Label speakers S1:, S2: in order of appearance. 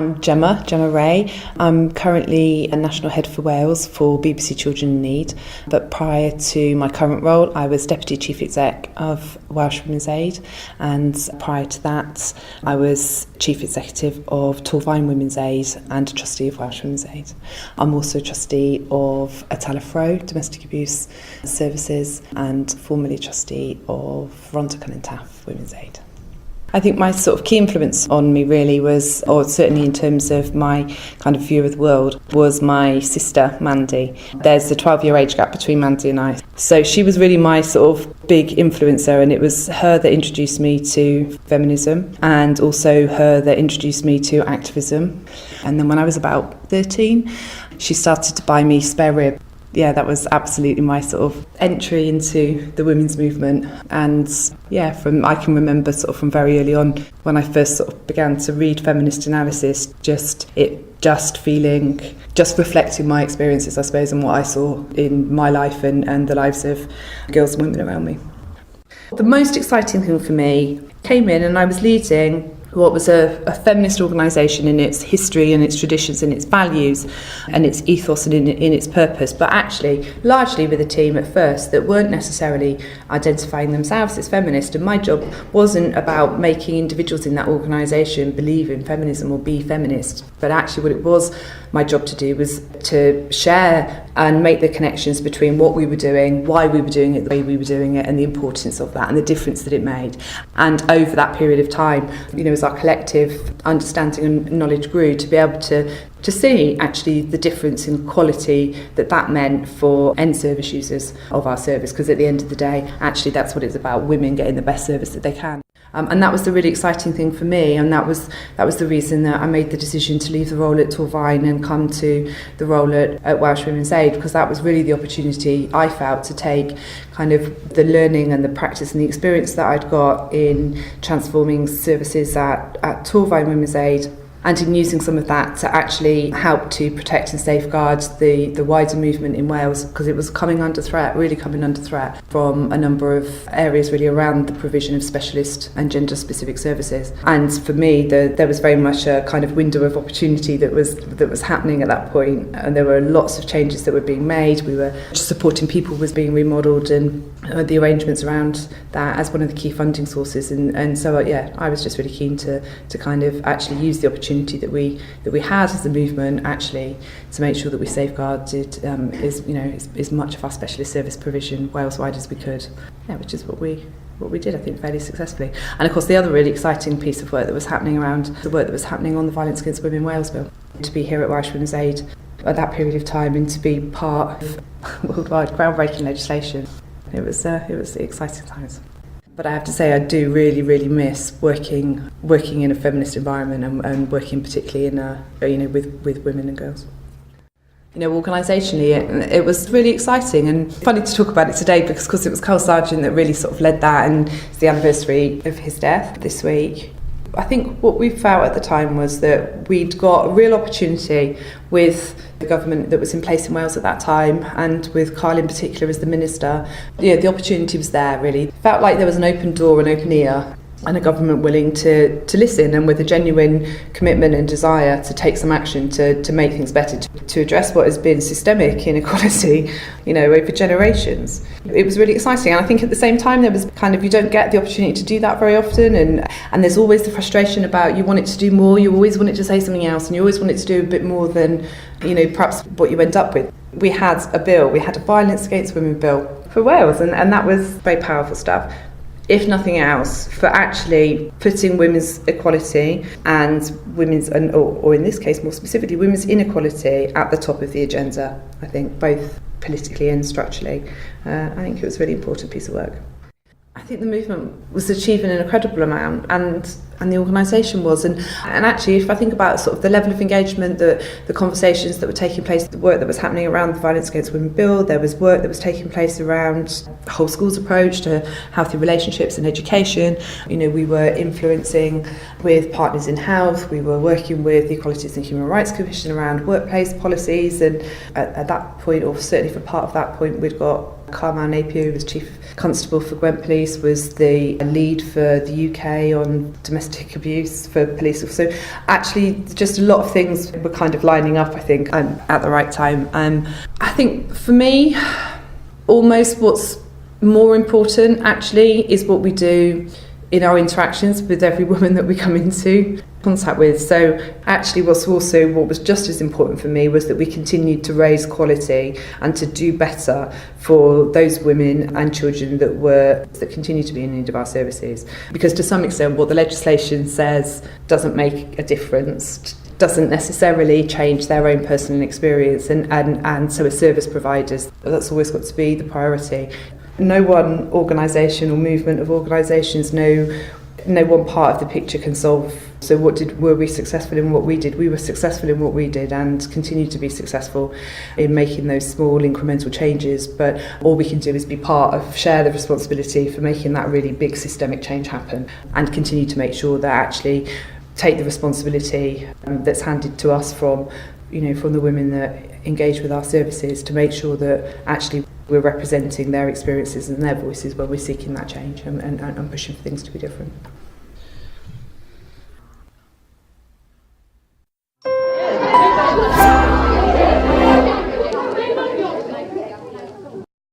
S1: I'm Jemma Wray. I'm currently a National Head for Wales for BBC Children in Need, but prior to my current role I was Deputy Chief Exec of Welsh Women's Aid, and prior to that I was Chief Executive of Torfaen Women's Aid and Trustee of Welsh Women's Aid. I'm also Trustee of Atalafro Domestic Abuse Services and formerly Trustee of Rontocan and Taff Women's Aid. I think my sort of key influence on me really was, or certainly in terms of my kind of view of the world, was my sister Mandy. There's a 12-year age gap between Mandy and I. So she was really my sort of big influencer, and it was her that introduced me to feminism and also her that introduced me to activism. And then when I was about 13, she started to buy me spare rib. Yeah, that was absolutely my sort of entry into the women's movement. And yeah, I can remember sort of from very early on when I first sort of began to read feminist analysis, just reflecting my experiences, I suppose, and what I saw in my life and the lives of girls and women around me. The most exciting thing for me came in, and I was leading what was a feminist organisation in its history and its traditions and its values and its ethos and in its purpose, but actually largely with a team at first that weren't necessarily identifying themselves as feminist. And my job wasn't about making individuals in that organisation believe in feminism or be feminist, but actually what it was my job to do was to share and make the connections between what we were doing, why we were doing it, the way we were doing it, and the importance of that and the difference that it made. And over that period of time, as our collective understanding and knowledge grew, to be able to see actually the difference in quality that meant for end service users of our service, because at the end of the day, actually that's what it's about, women getting the best service that they can. And that was the really exciting thing for me, and that was the reason that I made the decision to leave the role at Torfaen and come to the role at Welsh Women's Aid, because that was really the opportunity I felt to take kind of the learning and the practice and the experience that I'd got in transforming services at Torfaen Women's Aid, and in using some of that to actually help to protect and safeguard the wider movement in Wales, because it was coming under threat from a number of areas really around the provision of specialist and gender-specific services. And for me, there was very much a kind of window of opportunity that was happening at that point, and there were lots of changes that were being made. We were supporting people was being remodelled, and the arrangements around that as one of the key funding sources. And so I was just really keen to kind of actually use the opportunity that we had as a movement, actually to make sure that we safeguarded as much of our specialist service provision Wales-wide as we could, which is what we did, I think, fairly successfully. And of course the other really exciting piece of work that was happening around the work that was happening on the Violence Against Women Wales Bill, to be here at Welsh Women's Aid at that period of time and to be part of worldwide groundbreaking legislation. It was exciting times. But I have to say I do really, really miss working in a feminist environment and working particularly in with women and girls. Organisationally, it was really exciting and funny to talk about it today, because it was Carl Sargent that really sort of led that, and it's the anniversary of his death this week. I think what we felt at the time was that we'd got a real opportunity with the government that was in place in Wales at that time, and with Carl in particular as the minister. The opportunity was there, really. It felt like there was an open door, an open ear, and a government willing to listen, and with a genuine commitment and desire to take some action to make things better, to address what has been systemic inequality, over generations. It was really exciting, and I think at the same time there was you don't get the opportunity to do that very often, and there's always the frustration about you want it to do more, you always want it to say something else, and you always want it to do a bit more than perhaps what you end up with. We had a bill, we had a Violence Against Women bill for Wales, and that was very powerful stuff, if nothing else, for actually putting women's equality and or in this case more specifically women's inequality at the top of the agenda, I think, both politically and structurally. I think it was a really important piece of work. I think the movement was achieving an incredible amount, and the organisation was, and actually if I think about sort of the level of engagement, the conversations that were taking place, the work that was happening around the Violence Against Women Bill, there was work that was taking place around the whole schools approach to healthy relationships and education. We were influencing with partners in health, we were working with the Equalities and Human Rights Commission around workplace policies, and at that point, or certainly for part of that point, we'd got Carmel Napier, who was Chief Constable for Gwent Police, was the lead for the UK on domestic abuse for police. So actually just a lot of things were kind of lining up, I think, at the right time. I think for me, almost what's more important actually is what we do in our interactions with every woman that we come into contact with. So actually what was just as important for me was that we continued to raise quality and to do better for those women and children that continue to be in need of our services. Because to some extent what the legislation says doesn't make a difference, doesn't necessarily change their own personal experience, and so as service providers, that's always got to be the priority. No one organisation or movement of organisations, no one part of the picture can solve. So were we successful in what we did? We were successful in what we did and continue to be successful in making those small incremental changes. But all we can do is share the responsibility for making that really big systemic change happen, and continue to make sure that actually take the responsibility that's handed to us from the women that engage with our services, to make sure that actually we're representing their experiences and their voices when we're seeking that change and pushing for things to be different.